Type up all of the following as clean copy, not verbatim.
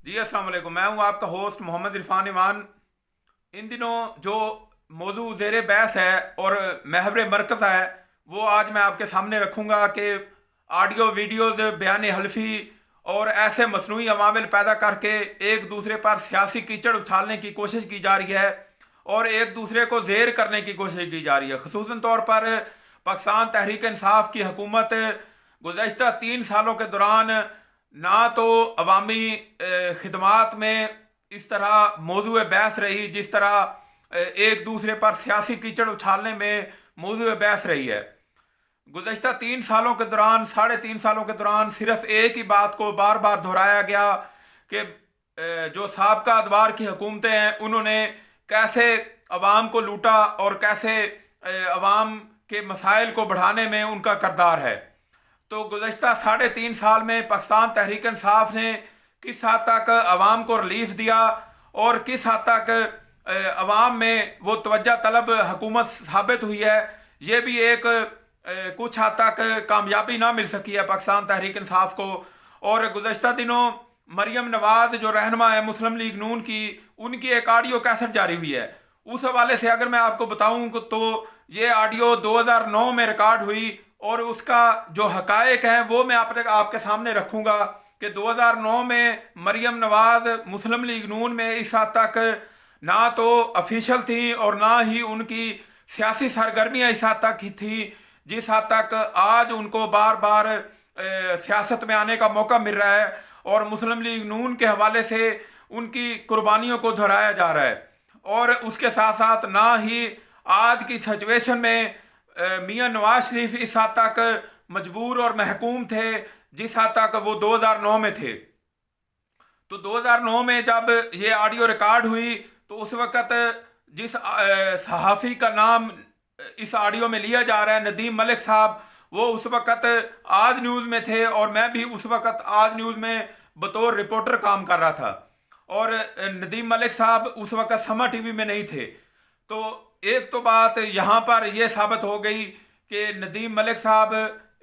जी अस्सलाम वालेकुम। मैं हूं आपका होस्ट मोहम्मद इरफान ईमान। इन दिनों जो मौजू ज़ेर बहस है और महवर मरकज़ है वो आज मैं आपके सामने रखूंगा कि ऑडियो वीडियोज़ बयान हल्फी और ऐसे मसनूई अवामिल पैदा करके एक दूसरे पर सियासी कीचड़ उछालने की कोशिश की जा रही है और एक दूसरे को जेर करने की कोशिश की जा रही है। खसूसन तौर पर पाकिस्तान तहरीक इंसाफ की हुकूमत गुज़श्ता 3 सालों के दौरान ना तो अवामी खिदमात में इस तरह मौजू बहस रही जिस तरह एक दूसरे पर सियासी कीचड़ उछालने में मौजू बहस रही है। गुज़श्ता 3 सालों के दौरान 3.5 सालों के दौरान सिर्फ एक ही बात को बार बार दोहराया गया कि जो साबका अदवार की हुकूमतें हैं उन्होंने कैसे अवाम को लूटा और कैसे अवाम के मसाइल को बढ़ाने में उनका करदार है। तो गुज़श्ता 3.5 साल में पाकिस्तान तहरीक इंसाफ ने किस हद तक अवाम को रिलीफ दिया और किस हद तक अवाम में वो तवज्जो तलब हुकूमत साबित हुई है, ये भी एक कुछ हद तक कामयाबी ना मिल सकी है पाकिस्तान तहरीक इंसाफ को। और गुज़श्ता दिनों मरियम नवाज जो रहनुमा है मुस्लिम लीग नून की, उनकी एक ऑडियो कैसेट जारी हुई है। उस हवाले से अगर मैं आपको बताऊं तो ये ऑडियो 2009 में रिकॉर्ड हुई और उसका जो हकायक है वो मैं आपके सामने रखूंगा कि 2009 में मरियम नवाज मुस्लिम लीग नून में इस हद तक ना तो ऑफिशियल थी और ना ही उनकी सियासी सरगर्मियाँ इस हद तक ही थी जिस हद तक आज उनको बार बार सियासत में आने का मौका मिल रहा है और मुस्लिम लीग नून के हवाले से उनकी कुर्बानियों को दोहराया जा रहा है। और उसके साथ साथ ना ही आज की सिचुएशन में मियां नवाज शरीफ इस हद तक मजबूर और महकूम थे जिस हद तक वो 2009 में थे। तो 2009 में जब ये ऑडियो रिकॉर्ड हुई तो उस वक़्त जिस सहाफ़ी का नाम इस ऑडियो में लिया जा रहा है नदीम मलिक साहब, वो उस वक़्त आज न्यूज़ में थे और मैं भी उस वक़्त आज न्यूज़ में बतौर रिपोर्टर काम कर रहा था और नदीम मलिक साहब उस वक़्त समा टीवी में नहीं थे। तो एक तो बात यहाँ पर यह साबित हो गई कि नदीम मलिक साहब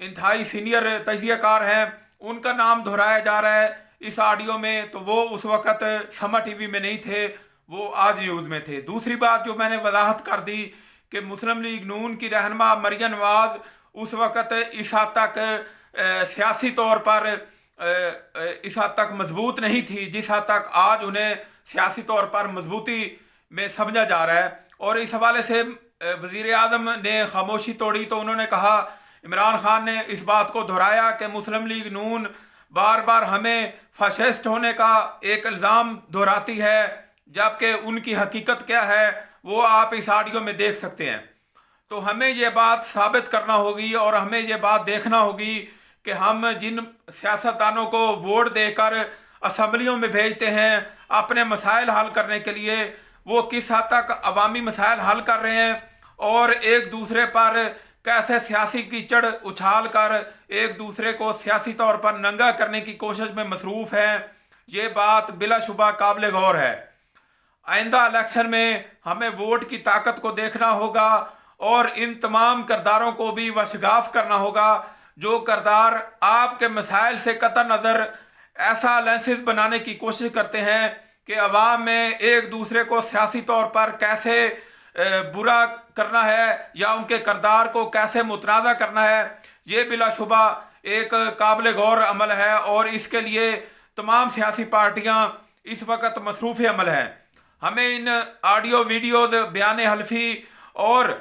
इंतहाई सीनियर तजियाकार हैं, उनका नाम दोहराया जा रहा है इस ऑडियो में, तो वो उस वक़्त समा टीवी में नहीं थे, वो आज न्यूज़ में थे। दूसरी बात जो मैंने वजाहत कर दी कि मुस्लिम लीग नून की रहनुमा मरियम नवाज उस वक़्त इस हद तक सियासी तौर पर इस हद तक मजबूत नहीं थी जिस हद तक आज उन्हें सियासी तौर पर मजबूती में समझा जा रहा है। और इस हवाले से वज़ीर आज़म ने खामोशी तोड़ी तो उन्होंने कहा, इमरान खान ने इस बात को दोहराया कि मुस्लिम लीग नून बार बार हमें फाशिस्ट होने का एक इल्ज़ाम दोहराती है जबकि उनकी हकीकत क्या है वो आप इस ऑडियो में देख सकते हैं। तो हमें ये बात साबित करना होगी और हमें ये बात देखना होगी कि हम जिन सियासतदानों को वोट देकर असम्बलियों में भेजते हैं अपने मसाइल हल करने के लिए, वो किस हद तक अवामी मसाइल हल कर रहे हैं और एक दूसरे पर कैसे सियासी कीचड़ उछाल कर एक दूसरे को सियासी तौर पर नंगा करने की कोशिश में मसरूफ़ है। ये बात बिलाशुबा काबिल गौर है। आइंदा इलेक्शन में हमें वोट की ताकत को देखना होगा और इन तमाम करदारों को भी वशगाफ करना होगा जो करदार आपके मसाइल से कतई नज़र ऐसा अलायंसेस बनाने की कोशिश करते हैं कि अवाम में एक दूसरे को सियासी तौर पर कैसे बुरा करना है या उनके करदार को कैसे मुतनाज़ा करना है। ये बिलाशुबा एक काबिल गौर अमल है और इसके लिए तमाम सियासी पार्टियां इस वक्त मसरूफ़ अमल हैं। हमें इन ऑडियो वीडियोज़ बयान हल्फी और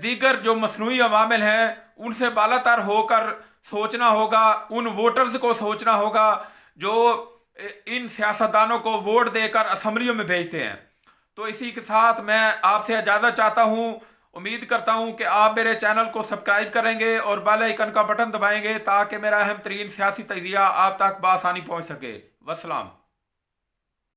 दीगर जो मसनूई अवामिल हैं उनसे बालातर होकर सोचना होगा, उन वोटर्स को सोचना होगा जो इन सियासतदानों को वोट देकर असम्बलियों में भेजते हैं। तो इसी के साथ मैं आपसे इजाज़त चाहता हूँ। उम्मीद करता हूँ कि आप मेरे चैनल को सब्सक्राइब करेंगे और बेल आइकन का बटन दबाएंगे ताकि मेरा अहम तरीन सियासी तजिया आप तक बआसानी पहुँच सके। वस्सलाम।